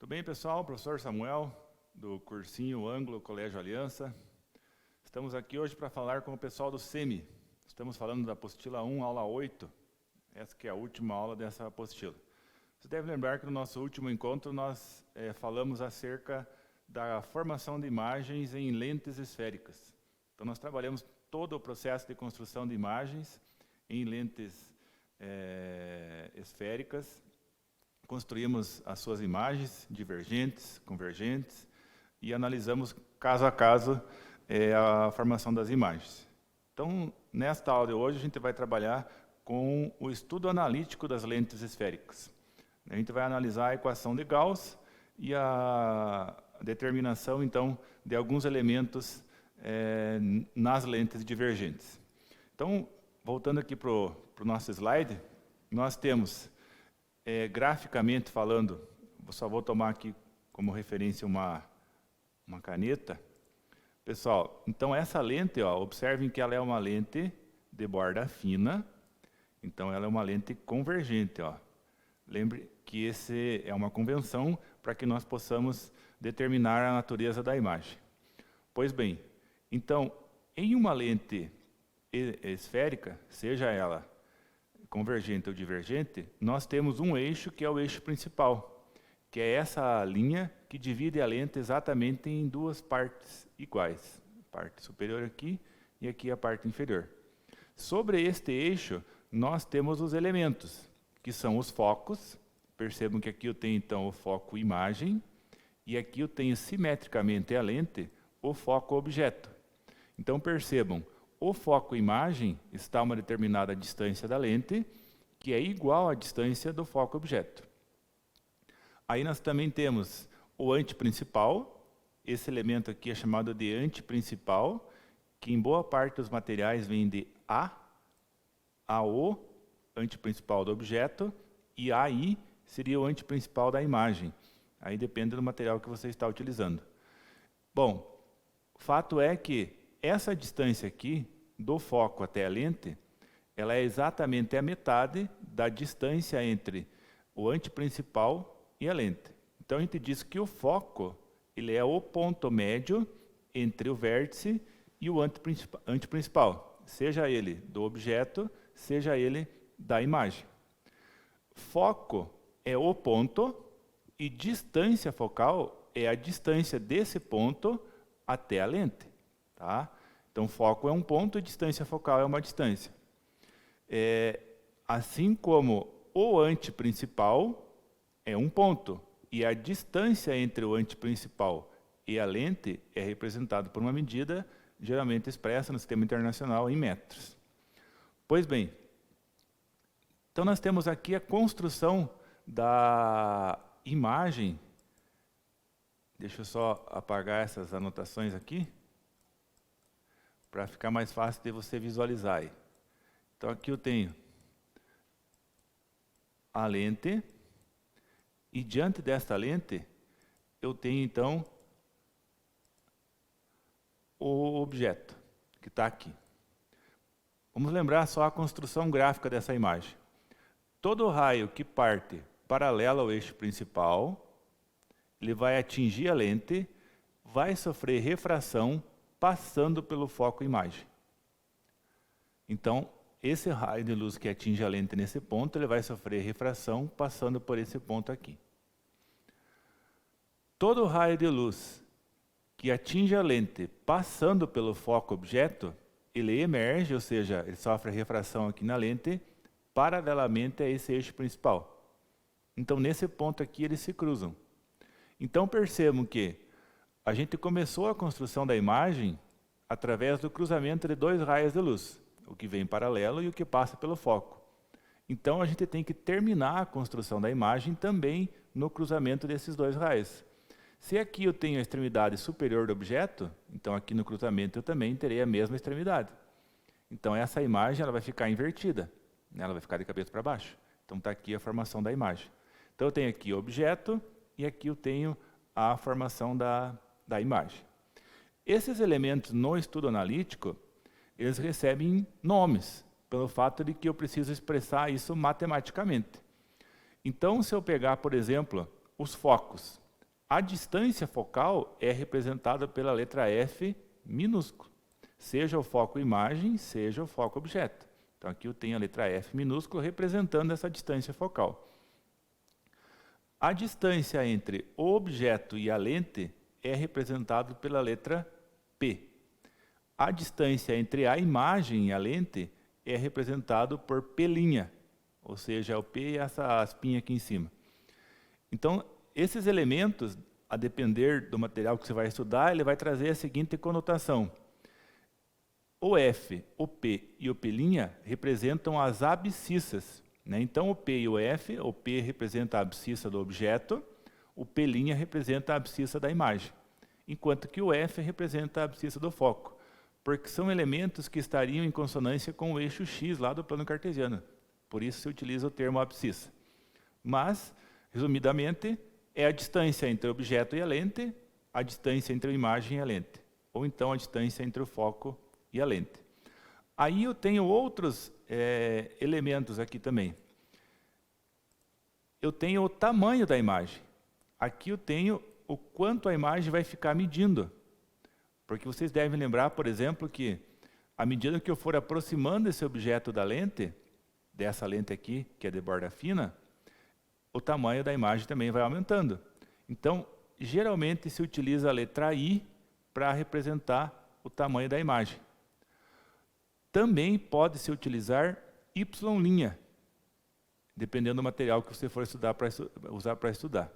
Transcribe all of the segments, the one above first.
Tudo bem, pessoal? Professor Samuel, do cursinho Ângulo Colégio Aliança. Estamos aqui hoje para falar com o pessoal do SEMI. Estamos falando da apostila 1, aula 8. Essa que é a última aula dessa apostila. Você deve lembrar que no nosso último encontro nós falamos acerca da formação de imagens em lentes esféricas. Então nós trabalhamos todo o processo de construção de imagens em lentes esféricas. Construímos as suas imagens divergentes, convergentes, e analisamos caso a caso a formação das imagens. Então, nesta aula de hoje, a gente vai trabalhar com o estudo analítico das lentes esféricas. A gente vai analisar a equação de Gauss e a determinação, então, de alguns elementos nas lentes divergentes. Então, voltando aqui para o nosso slide, nós temos... graficamente falando, só vou tomar aqui como referência uma caneta. Pessoal, então essa lente, observem que ela é uma lente de borda fina, então ela é uma lente convergente. Lembre que esse é uma convenção para que nós possamos determinar a natureza da imagem. Pois bem, então, em uma lente esférica, seja ela convergente ou divergente, nós temos um eixo que é o eixo principal, que é essa linha que divide a lente exatamente em duas partes iguais, a parte superior aqui e aqui a parte inferior. Sobre este eixo, nós temos os elementos, que são os focos. Percebam que aqui eu tenho então o foco imagem, e aqui eu tenho simetricamente a lente, o foco objeto. Então percebam, o foco imagem está a uma determinada distância da lente, que é igual à distância do foco objeto. Aí nós também temos o antiprincipal. Esse elemento aqui é chamado de antiprincipal, que em boa parte dos materiais vem de AO, antiprincipal do objeto, e AI seria o antiprincipal da imagem. Aí depende do material que você está utilizando. Bom, o fato é que essa distância aqui, do foco até a lente, ela é exatamente a metade da distância entre o antiprincipal e a lente. Então a gente diz que o foco ele é o ponto médio entre o vértice e o antiprincipal, seja ele do objeto, seja ele da imagem. Foco é o ponto e distância focal é a distância desse ponto até a lente. Tá? Então, foco é um ponto e distância focal é uma distância. Assim como o antiprincipal é um ponto, e a distância entre o antiprincipal e a lente é representada por uma medida, geralmente expressa no sistema internacional em metros. Pois bem, então nós temos aqui a construção da imagem. Deixa eu só apagar essas anotações aqui, para ficar mais fácil de você visualizar aí. Então aqui eu tenho a lente, e diante desta lente, eu tenho então o objeto, que está aqui. Vamos lembrar só a construção gráfica dessa imagem. Todo raio que parte paralelo ao eixo principal, ele vai atingir a lente, vai sofrer refração, passando pelo foco imagem. Então, esse raio de luz que atinge a lente nesse ponto, ele vai sofrer refração passando por esse ponto aqui. Todo raio de luz que atinge a lente passando pelo foco objeto, ele emerge, ou seja, ele sofre refração aqui na lente, paralelamente a esse eixo principal. Então, nesse ponto aqui, eles se cruzam. Então, percebam que a gente começou a construção da imagem através do cruzamento de dois raios de luz, o que vem paralelo e o que passa pelo foco. Então, a gente tem que terminar a construção da imagem também no cruzamento desses dois raios. Se aqui eu tenho a extremidade superior do objeto, então aqui no cruzamento eu também terei a mesma extremidade. Então, essa imagem ela vai ficar invertida, ela vai ficar de cabeça para baixo. Então, está aqui a formação da imagem. Então, eu tenho aqui o objeto e aqui eu tenho a formação da imagem. Esses elementos no estudo analítico, eles recebem nomes, pelo fato de que eu preciso expressar isso matematicamente. Então, se eu pegar, por exemplo, os focos, A distância focal é representada pela letra F minúsculo, seja o foco imagem, seja o foco objeto. Então, aqui eu tenho a letra F minúsculo representando essa distância focal. A distância entre o objeto e a lente é representada pela letra P. A distância entre a imagem e a lente é representada por P', ou seja, o P e essa aspinha aqui em cima. Então, esses elementos, a depender do material que você vai estudar, ele vai trazer a seguinte conotação. O F, o P e o P' representam as abscissas. Né? Então, o P e o F, o P representa a abscissa do objeto, o P' representa a abscissa da imagem, enquanto que o F representa a abscissa do foco, porque são elementos que estariam em consonância com o eixo X lá do plano cartesiano. Por isso se utiliza o termo abscissa. Mas, resumidamente, é a distância entre o objeto e a lente, a distância entre a imagem e a lente, ou então a distância entre o foco e a lente. Aí eu tenho outros elementos aqui também. Eu tenho o tamanho da imagem. Aqui eu tenho o quanto a imagem vai ficar medindo. Porque vocês devem lembrar, por exemplo, que à medida que eu for aproximando esse objeto da lente, dessa lente aqui, que é de borda fina, o tamanho da imagem também vai aumentando. Então, geralmente se utiliza a letra I para representar o tamanho da imagem. Também pode-se utilizar Y', dependendo do material que você for usar para estudar.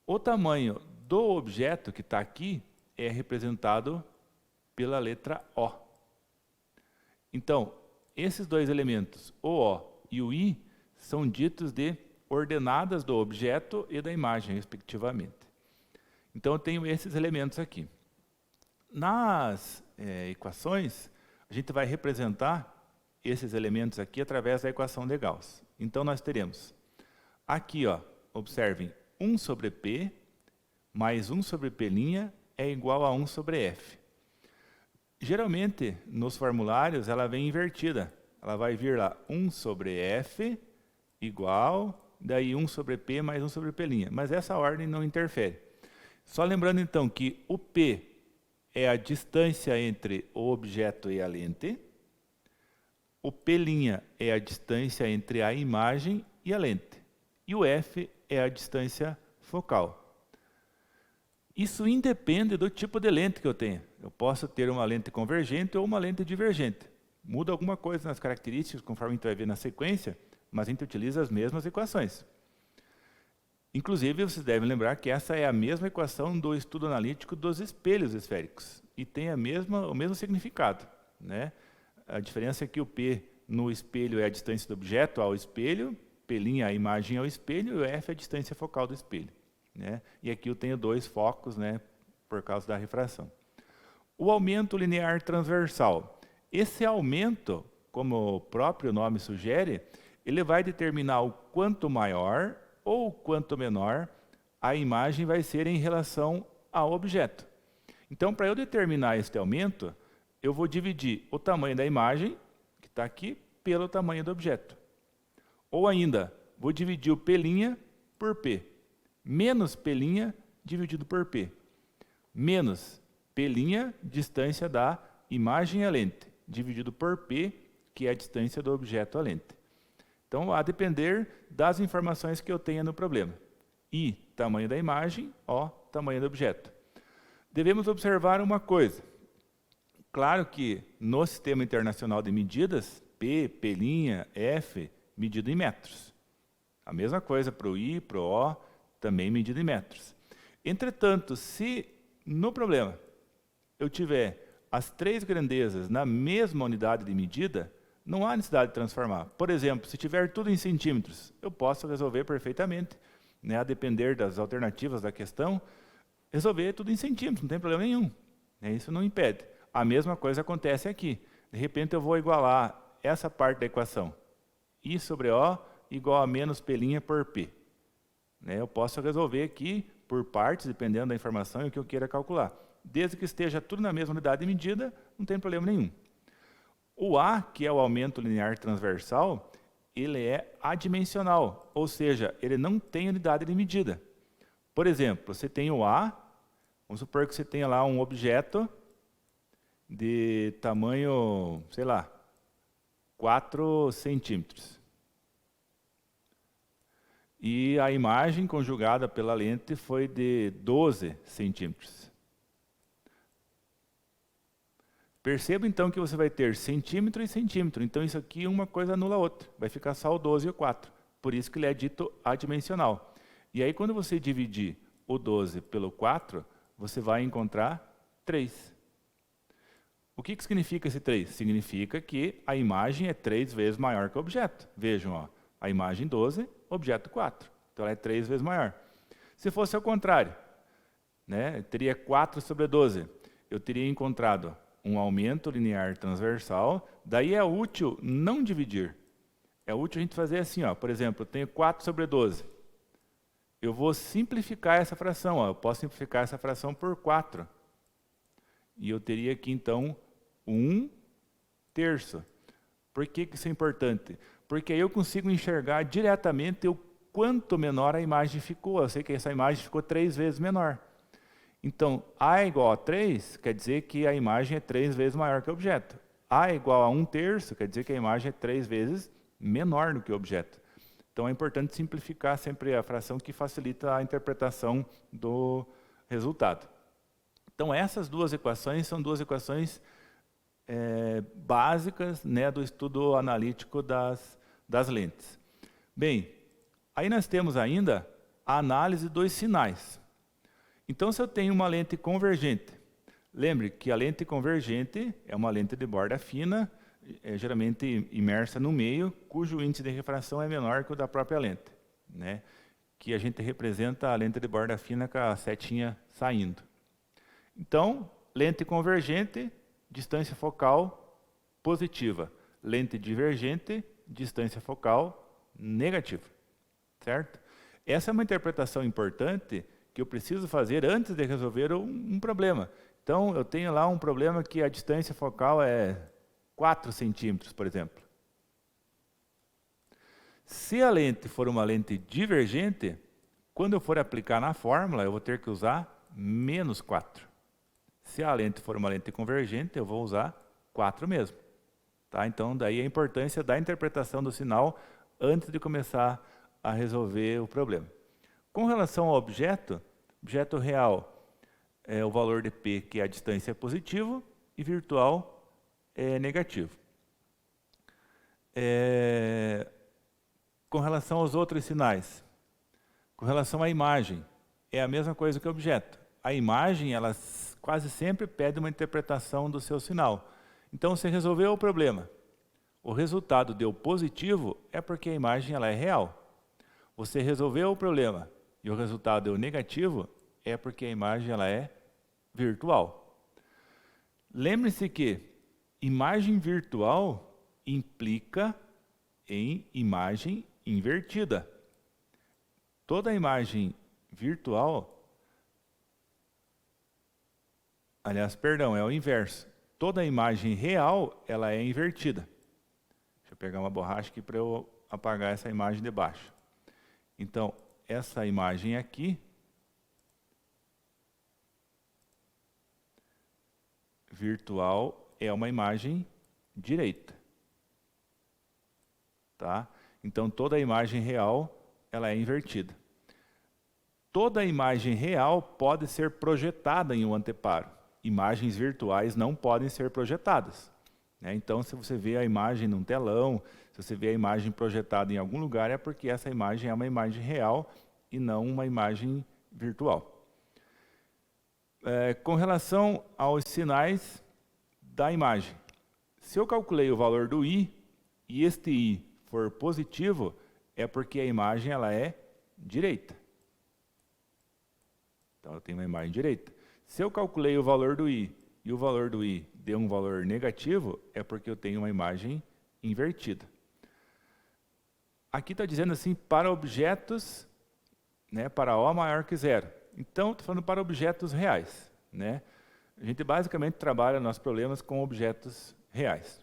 O tamanho do objeto que está aqui é representado pela letra O. Então, esses dois elementos, o O e o I, são ditos de ordenadas do objeto e da imagem, respectivamente. Então, eu tenho esses elementos aqui. Nas equações, a gente vai representar esses elementos aqui através da equação de Gauss. Então, nós teremos aqui, ó, observem, 1 sobre P mais 1 sobre P' é igual a 1 sobre F. Geralmente, nos formulários, ela vem invertida. Ela vai vir lá 1 sobre F igual, daí 1 sobre P mais 1 sobre P'. Mas essa ordem não interfere. Só lembrando, então, que o P é a distância entre o objeto e a lente. O P' é a distância entre a imagem e a lente. E o F é a distância focal. Isso independe do tipo de lente que eu tenho. Eu posso ter uma lente convergente ou uma lente divergente. Muda alguma coisa nas características, conforme a gente vai ver na sequência, mas a gente utiliza as mesmas equações. Inclusive, vocês devem lembrar que essa é a mesma equação do estudo analítico dos espelhos esféricos e tem o mesmo significado. Né? A diferença é que o P no espelho é a distância do objeto ao espelho, P' a imagem ao espelho e o F é a distância focal do espelho. Né? E aqui eu tenho dois focos, né, por causa da refração. O aumento linear transversal. Esse aumento, como o próprio nome sugere, ele vai determinar o quanto maior ou quanto menor a imagem vai ser em relação ao objeto. Então, para eu determinar este aumento, eu vou dividir o tamanho da imagem, que está aqui, pelo tamanho do objeto. Ou ainda, vou dividir o P' por P. Menos P' dividido por P. Menos P', distância da imagem à lente, dividido por P, que é a distância do objeto à lente. Então, a depender das informações que eu tenha no problema. I, tamanho da imagem, O, tamanho do objeto. Devemos observar uma coisa. Claro que no Sistema Internacional de Medidas, P, P', F, medido em metros. A mesma coisa para o I, para o O, também medido em metros. Entretanto, se no problema eu tiver as três grandezas na mesma unidade de medida, não há necessidade de transformar. Por exemplo, se tiver tudo em centímetros, eu posso resolver perfeitamente, né, a depender das alternativas da questão, resolver tudo em centímetros, não tem problema nenhum. Né, isso não impede. A mesma coisa acontece aqui. De repente eu vou igualar essa parte da equação. I sobre O igual a menos P' por P. Né, eu posso resolver aqui por partes, dependendo da informação e o que eu queira calcular. Desde que esteja tudo na mesma unidade de medida, não tem problema nenhum. O A, que é o aumento linear transversal, ele é adimensional, ou seja, ele não tem unidade de medida. Por exemplo, você tem o A, vamos supor que você tenha lá um objeto de tamanho, sei lá, 4 centímetros. E a imagem conjugada pela lente foi de 12 centímetros. Perceba então que você vai ter centímetro e centímetro. Então isso aqui uma coisa anula a outra. Vai ficar só o 12 e o 4. Por isso que ele é dito adimensional. E aí quando você dividir o 12 pelo 4, você vai encontrar 3. O que significa esse 3? Significa que a imagem é 3 vezes maior que o objeto. Vejam, ó, a imagem 12, objeto 4. Então ela é 3 vezes maior. Se fosse ao contrário, né, teria 4 sobre 12. Eu teria encontrado um aumento linear transversal. Daí é útil não dividir. É útil a gente fazer assim, ó, por exemplo, eu tenho 4 sobre 12. Eu vou simplificar essa fração. Ó, eu posso simplificar essa fração por 4. E eu teria aqui, então, 1/3. Por que isso é importante? Porque aí eu consigo enxergar diretamente o quanto menor a imagem ficou. Eu sei que essa imagem ficou 3 vezes menor. Então, A é igual a 3, quer dizer que a imagem é 3 vezes maior que o objeto. A é igual a 1/3, quer dizer que a imagem é 3 vezes menor do que o objeto. Então, é importante simplificar sempre a fração que facilita a interpretação do resultado. Então, essas duas equações são duas equações básicas, né, do estudo analítico das lentes. Bem, aí nós temos ainda a análise dos sinais. Então, se eu tenho uma lente convergente, lembre que a lente convergente é uma lente de borda fina, geralmente imersa no meio, cujo índice de refração é menor que o da própria lente, né? Que a gente representa a lente de borda fina com a setinha saindo. Então, lente convergente, distância focal positiva. Lente divergente, distância focal negativa. Certo? Essa é uma interpretação importante que eu preciso fazer antes de resolver um problema. Então, eu tenho lá um problema que a distância focal é 4 centímetros, por exemplo. Se a lente for uma lente divergente, quando eu for aplicar na fórmula, eu vou ter que usar menos 4. Se a lente for uma lente convergente, eu vou usar 4 mesmo. Tá? Então, daí a importância da interpretação do sinal antes de começar a resolver o problema. Com relação ao objeto real é o valor de P, que é a distância, é positivo, e virtual é negativo. Com relação aos outros sinais, com relação à imagem, é a mesma coisa que o objeto. A imagem, ela quase sempre pede uma interpretação do seu sinal. Então, você resolveu o problema. O resultado deu positivo, é porque a imagem ela é real. Você resolveu o problema e o resultado deu negativo, é porque a imagem ela é virtual. Lembre-se que imagem virtual implica em imagem invertida. Toda imagem virtual, aliás, perdão, é o inverso. Toda imagem real, ela é invertida. Deixa eu pegar uma borracha aqui para eu apagar essa imagem de baixo. Então, essa imagem aqui virtual é uma imagem direita. Tá? Então, toda imagem real, ela é invertida. Toda imagem real pode ser projetada em um anteparo. Imagens virtuais não podem ser projetadas. Né? Então, se você vê a imagem num telão, se você vê a imagem projetada em algum lugar, é porque essa imagem é uma imagem real e não uma imagem virtual. Com relação aos sinais da imagem, se eu calculei o valor do I e este I for positivo, é porque a imagem ela é direita. Então, eu tenho uma imagem direita. Se eu calculei o valor do I e o valor do I deu um valor negativo, é porque eu tenho uma imagem invertida. Aqui está dizendo assim, para objetos, né, para O maior que 0. Então, estou falando para objetos reais. Né? A gente basicamente trabalha nossos problemas com objetos reais.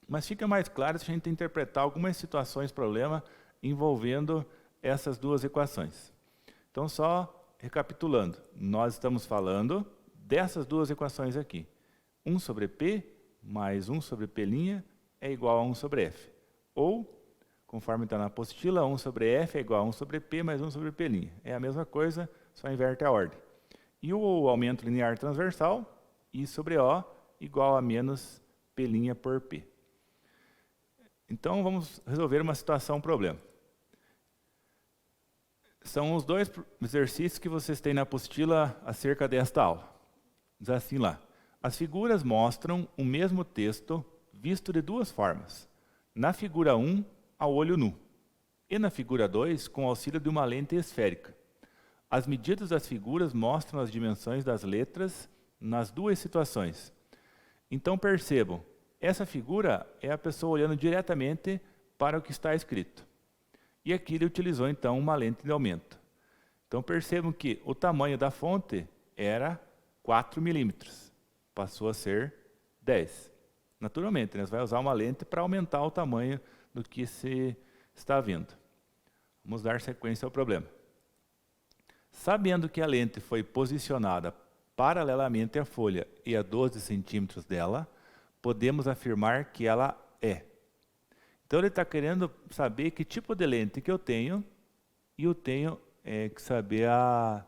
Mas fica mais claro se a gente interpretar algumas situações problema envolvendo essas duas equações. Então, só recapitulando, nós estamos falando dessas duas equações aqui. 1 sobre P mais 1 sobre P' é igual a 1 sobre F. Ou, conforme está na apostila, 1 sobre F é igual a 1 sobre P mais 1 sobre P'. É a mesma coisa, só inverte a ordem. E o aumento linear transversal, I sobre O, igual a menos P' por P. Então, vamos resolver uma situação, um problema. São os dois exercícios que vocês têm na apostila acerca desta aula. Diz assim lá. As figuras mostram o mesmo texto visto de duas formas. Na figura 1, ao olho nu. E na figura 2, com auxílio de uma lente esférica. As medidas das figuras mostram as dimensões das letras nas duas situações. Então percebam, essa figura é a pessoa olhando diretamente para o que está escrito. E aqui ele utilizou então uma lente de aumento. Então percebam que o tamanho da fonte era 4 milímetros. Passou a ser 10. Naturalmente, né? Você vai usar uma lente para aumentar o tamanho do que se está vendo. Vamos dar sequência ao problema. Sabendo que a lente foi posicionada paralelamente à folha e a 12 centímetros dela, podemos afirmar que ela é. Então ele está querendo saber que tipo de lente que eu tenho, e eu tenho que saber a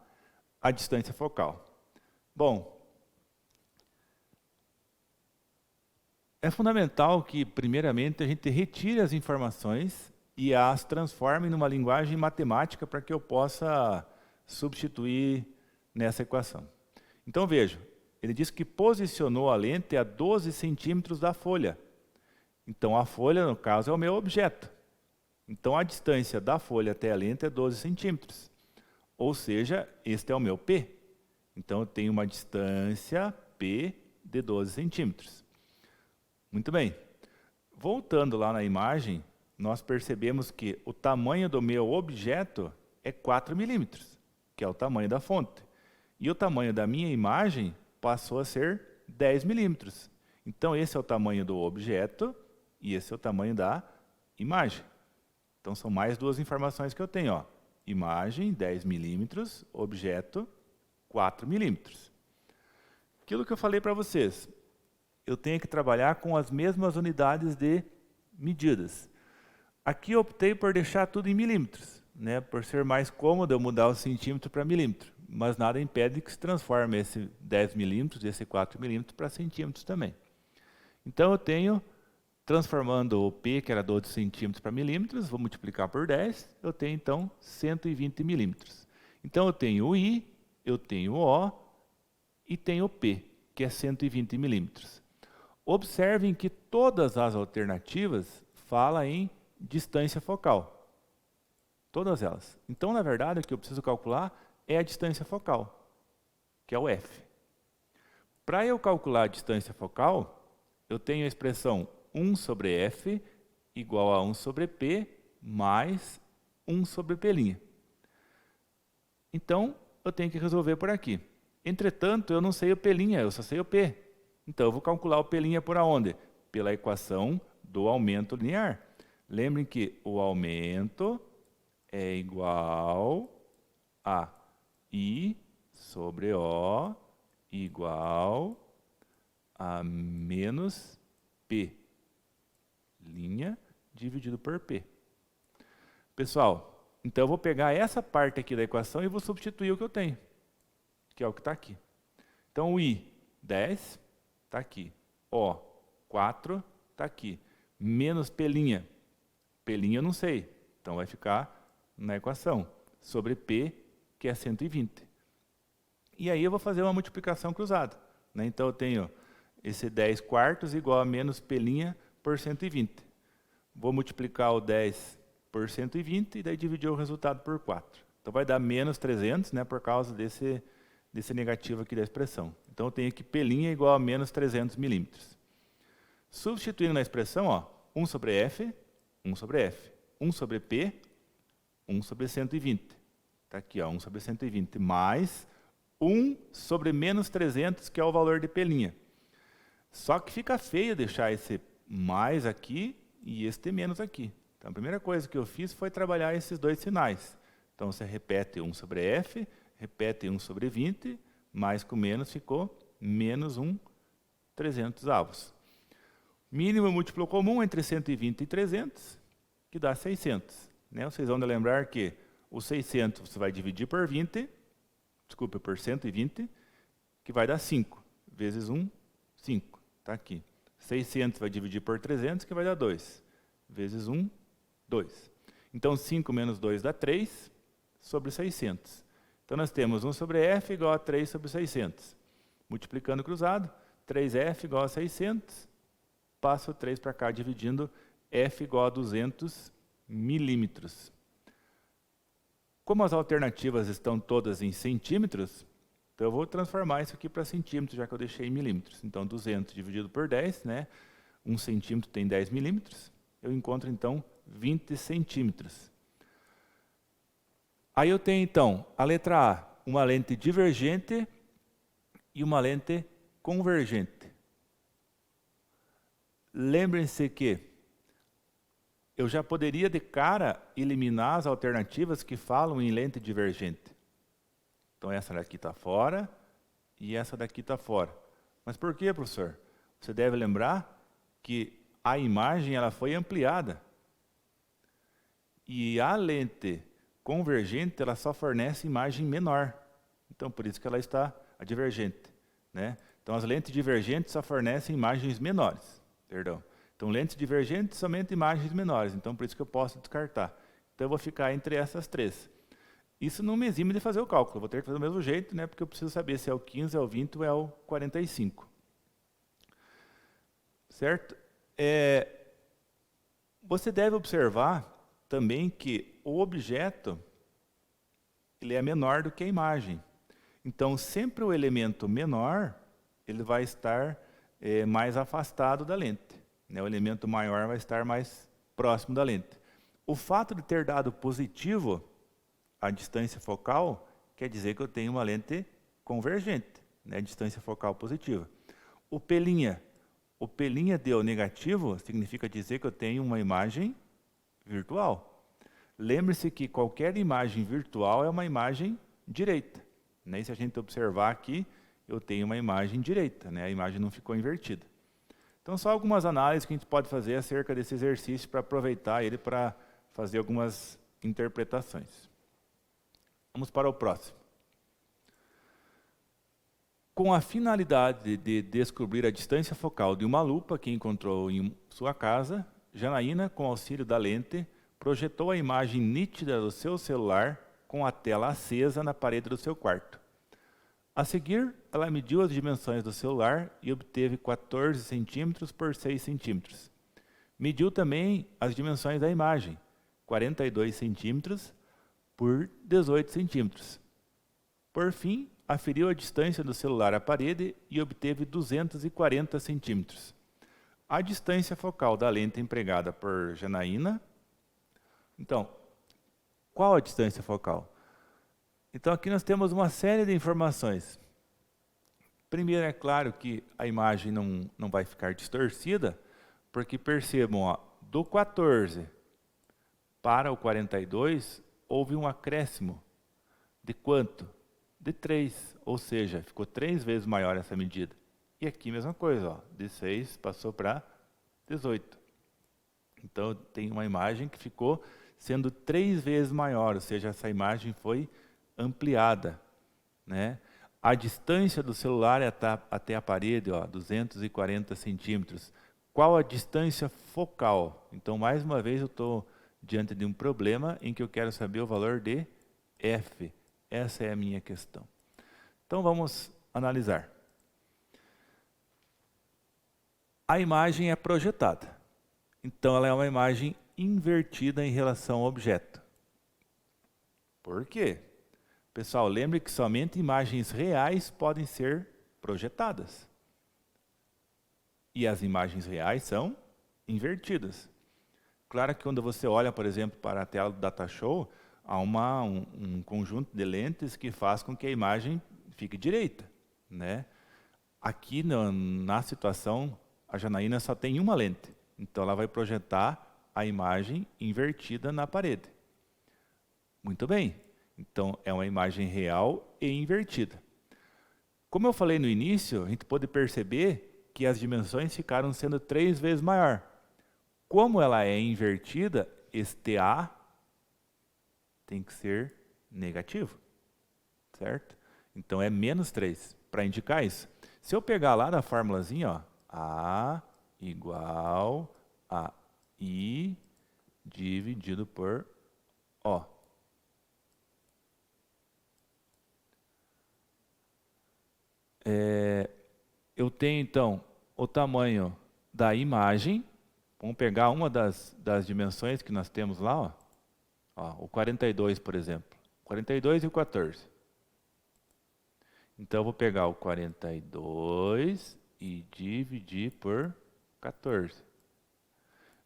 distância focal. Bom, é fundamental que, primeiramente, a gente retire as informações e as transforme numa linguagem matemática para que eu possa substituir nessa equação. Então, veja, ele diz que posicionou a lente a 12 centímetros da folha. Então, a folha, no caso, é o meu objeto. Então, a distância da folha até a lente é 12 centímetros. Ou seja, este é o meu P. Então, eu tenho uma distância P de 12 centímetros. Muito bem. Voltando lá na imagem, nós percebemos que o tamanho do meu objeto é 4 milímetros, que é o tamanho da fonte. E o tamanho da minha imagem passou a ser 10 milímetros. Então, esse é o tamanho do objeto e esse é o tamanho da imagem. Então, são mais duas informações que eu tenho. Ó. Imagem, 10 milímetros, objeto, 4 milímetros. Aquilo que eu falei para vocês, eu tenho que trabalhar com as mesmas unidades de medidas. Aqui eu optei por deixar tudo em milímetros, né, por ser mais cômodo eu mudar o centímetro para milímetro, mas nada impede que se transforme esse 10 milímetros, esse 4 milímetros para centímetros também. Então eu tenho, transformando o P, que era 12 centímetros para milímetros, vou multiplicar por 10, eu tenho então 120 milímetros. Então eu tenho o I, eu tenho o O e tenho o P, que é 120 milímetros. Observem que todas as alternativas falam em distância focal. Todas elas. Então, na verdade, o que eu preciso calcular é a distância focal, que é o F. Para eu calcular a distância focal, eu tenho a expressão 1 sobre F igual a 1 sobre P mais 1 sobre P'. Então, eu tenho que resolver por aqui. Entretanto, eu não sei o P', eu só sei o P. Então, eu vou calcular o P' por aonde? Pela equação do aumento linear. Lembrem que o aumento é igual a I sobre O igual a menos P' dividido por P. Pessoal, então eu vou pegar essa parte aqui da equação e vou substituir o que eu tenho, que é o que está aqui. Então, o I, 10, está aqui. O, 4, está aqui. Menos P'. P' eu não sei, então vai ficar na equação. Sobre P, que é 120. E aí eu vou fazer uma multiplicação cruzada. Né? Então eu tenho esse 10 quartos igual a menos P' por 120. Vou multiplicar o 10 por 120 e daí dividir o resultado por 4. Então vai dar menos 300, né, por causa desse negativo aqui da expressão. Então eu tenho que P' igual a menos 300 milímetros. Substituindo na expressão, ó, 1 sobre F, 1 sobre F. 1 sobre P, 1 sobre 120. Está aqui, ó, 1 sobre 120, mais 1 sobre menos 300, que é o valor de P'. Só que fica feio deixar esse mais aqui e este menos aqui. Então, a primeira coisa que eu fiz foi trabalhar esses dois sinais. Então, você repete 1 sobre F, repete 1 sobre 20, mais com menos ficou menos 1/300. Mínimo múltiplo comum entre 120 e 300, que dá 600. Né? Vocês vão lembrar que o 600 você vai dividir por 120, que vai dar 5. Vezes 1, 5. Está aqui. 600 vai dividir por 300, que vai dar 2. Vezes 1, 2. Então, 5 menos 2 dá 3 sobre 600. Então, nós temos 1 sobre f igual a 3 sobre 600. Multiplicando cruzado, 3f igual a 600. Passo o 3 para cá, dividindo f igual a 200 milímetros. Como as alternativas estão todas em centímetros, então eu vou transformar isso aqui para centímetros, já que eu deixei em milímetros. Então, 200 dividido por 10, né? 1 centímetro tem 10 milímetros. Eu encontro, então, 20 centímetros. Aí eu tenho, então, a letra A, uma lente divergente e uma lente convergente. Lembrem-se que eu já poderia de cara eliminar as alternativas que falam em lente divergente. Então essa daqui está fora e essa daqui está fora. Mas por quê, professor? Você deve lembrar que a imagem ela foi ampliada. E a lente convergente ela só fornece imagem menor. Então por isso que ela está a divergente. Né? Então as lentes divergentes só fornecem imagens menores. Perdão. Então, lentes divergentes, somente imagens menores. Então, por isso que eu posso descartar. Então, eu vou ficar entre essas três. Isso não me exime de fazer o cálculo. Eu vou ter que fazer do mesmo jeito, né? Porque eu preciso saber se é o 15, é o 20 ou é o 45. Certo? Você deve observar também que o objeto ele é menor do que a imagem. Então, sempre o elemento menor ele vai estar mais afastado da lente. Né, o elemento maior vai estar mais próximo da lente. O fato de ter dado positivo a distância focal quer dizer que eu tenho uma lente convergente, né, distância focal positiva. O pelinha deu negativo significa dizer que eu tenho uma imagem virtual. Lembre-se que qualquer imagem virtual é uma imagem direita. Né, e se a gente observar aqui, eu tenho uma imagem direita, né, a imagem não ficou invertida. Então, só algumas análises que a gente pode fazer acerca desse exercício para aproveitar ele para fazer algumas interpretações. Vamos para o próximo. Com a finalidade de descobrir a distância focal de uma lupa que encontrou em sua casa, Janaína, com auxílio da lente, projetou a imagem nítida do seu celular com a tela acesa na parede do seu quarto. A seguir, ela mediu as dimensões do celular e obteve 14 centímetros por 6 centímetros. Mediu também as dimensões da imagem, 42 centímetros por 18 centímetros. Por fim, aferiu a distância do celular à parede e obteve 240 centímetros. A distância focal da lente empregada por Janaína. Então, qual a distância focal? Então, aqui nós temos uma série de informações. Primeiro, é claro que a imagem não vai ficar distorcida, porque percebam, ó, do 14 para o 42, houve um acréscimo. De quanto? De 3, ou seja, ficou 3 vezes maior essa medida. E aqui, mesma coisa, ó, de 6 passou para 18. Então, tem uma imagem que ficou sendo 3 vezes maior, ou seja, essa imagem foi ampliada, né? A distância do celular até a parede, ó, 240 centímetros. Qual a distância focal? Então, mais uma vez, eu estou diante de um problema em que eu quero saber o valor de f. Essa é a minha questão. Então, vamos analisar. A imagem é projetada. Então, ela é uma imagem invertida em relação ao objeto. Por quê? Pessoal, lembre que somente imagens reais podem ser projetadas. E as imagens reais são invertidas. Claro que quando você olha, por exemplo, para a tela do DataShow, há um conjunto de lentes que faz com que a imagem fique direita, né? Aqui na situação, a Janaína só tem uma lente. Então ela vai projetar a imagem invertida na parede. Muito bem. Então, é uma imagem real e invertida. Como eu falei no início, a gente pode perceber que as dimensões ficaram sendo 3 vezes maior. Como ela é invertida, este A tem que ser negativo, certo? Então é menos 3, para indicar isso. Se eu pegar lá na formulazinha, ó, A igual a I dividido por O. Eu tenho, então, o tamanho da imagem. Vamos pegar uma das dimensões que nós temos lá, ó, o 42, por exemplo. 42 e o 14. Então, eu vou pegar o 42 e dividir por 14.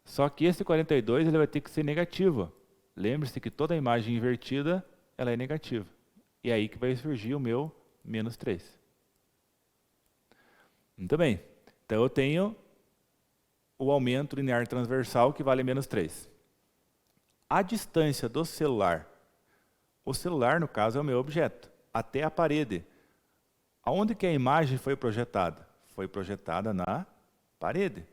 Só que esse 42 ele vai ter que ser negativo. Lembre-se que toda imagem invertida ela é negativa. E é aí que vai surgir o meu menos 3. Muito bem. Então, eu tenho o aumento linear transversal que vale menos 3. A distância do celular, o celular, no caso, é o meu objeto, até a parede. Aonde que a imagem foi projetada? Foi projetada na parede.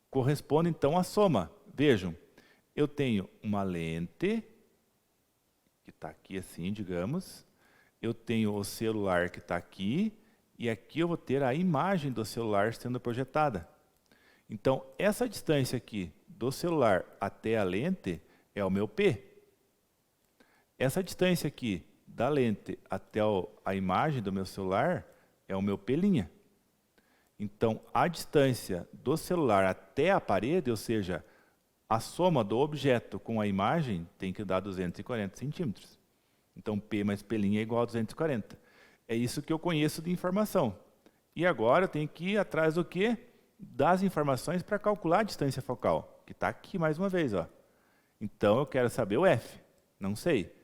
Corresponde, então, à soma. Vejam, eu tenho uma lente, que está aqui assim, digamos. Eu tenho o celular que está aqui, e aqui eu vou ter a imagem do celular sendo projetada. Então, essa distância aqui do celular até a lente é o meu P. Essa distância aqui da lente até a imagem do meu celular é o meu P'. Então, a distância do celular até a parede, ou seja, a soma do objeto com a imagem, tem que dar 240 centímetros. Então, P mais P' é igual a 240. É isso que eu conheço de informação. E agora eu tenho que ir atrás do quê? Das informações para calcular a distância focal, que está aqui mais uma vez. Ó. Então, eu quero saber o F. Não sei.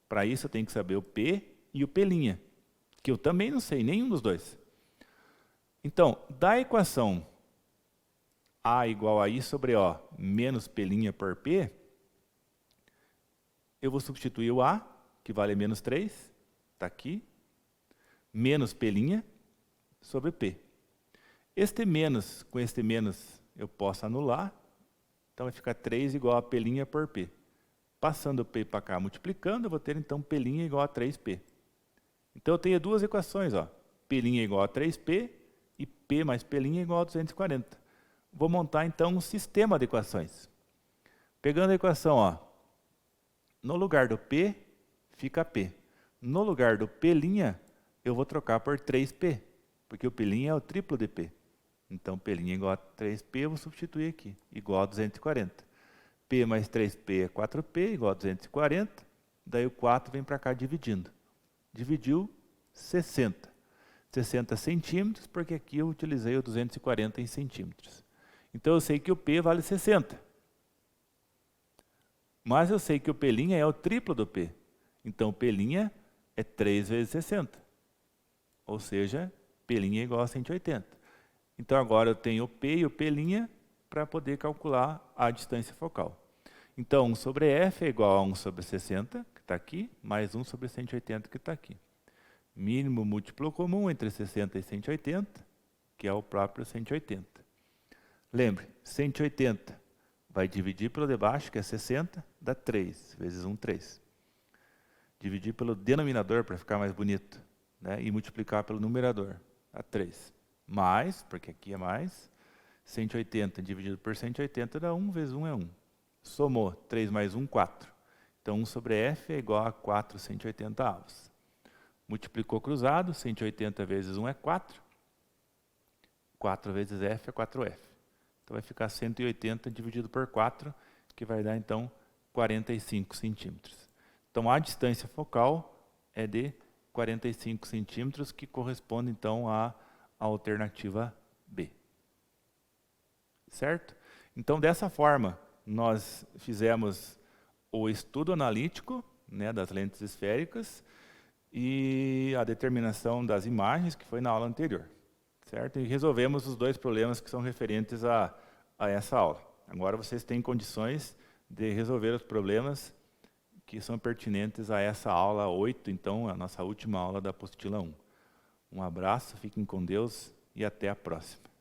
Para isso, eu tenho que saber o P e o P', que eu também não sei, nenhum dos dois. Então, da equação A igual a I sobre O menos P' por P, eu vou substituir o A, que vale menos 3, está aqui, menos P' sobre P. Este menos com este menos eu posso anular, então vai ficar 3 igual a P' por P. Passando o P para cá, multiplicando, eu vou ter então P' igual a 3P. Então eu tenho duas equações, ó, P' igual a 3P e P mais P' igual a 240. Vou montar então um sistema de equações. Pegando a equação, ó, no lugar do P, fica P. No lugar do P', eu vou trocar por 3P, porque o P' é o triplo de P. Então, P' igual a 3P, eu vou substituir aqui, igual a 240. P mais 3P é 4P, igual a 240. Daí o 4 vem para cá dividindo. Dividiu 60. 60 centímetros, porque aqui eu utilizei o 240 em centímetros. Então, eu sei que o P vale 60. Mas eu sei que o P' é o triplo do P. Então, o P' é 3 vezes 60. Ou seja, P' é igual a 180. Então, agora eu tenho o P e o P' para poder calcular a distância focal. Então, 1 sobre F é igual a 1 sobre 60, que está aqui, mais 1 sobre 180, que está aqui. Mínimo múltiplo comum entre 60 e 180, que é o próprio 180. Lembre, 180 vai dividir pelo de baixo, que é 60, dá 3, vezes 1, 3. Dividir pelo denominador, para ficar mais bonito, né? E multiplicar pelo numerador, dá 3. Mais, porque aqui é mais, 180 dividido por 180 dá 1, vezes 1 é 1. Somou 3 mais 1, 4. Então, 1 sobre F é igual a 4 180avos. Multiplicou cruzado, 180 vezes 1 é 4. 4 vezes F é 4F. Então, vai ficar 180 dividido por 4, que vai dar, então, 45 centímetros. Então, a distância focal é de 45 centímetros, que corresponde, então, à alternativa B. Certo? Então, dessa forma, nós fizemos o estudo analítico, né, das lentes esféricas e a determinação das imagens, que foi na aula anterior. Certo? E resolvemos os dois problemas que são referentes a essa aula. Agora vocês têm condições de resolver os problemas que são pertinentes a essa aula 8, então, a nossa última aula da apostila 1. Um abraço, fiquem com Deus e até a próxima.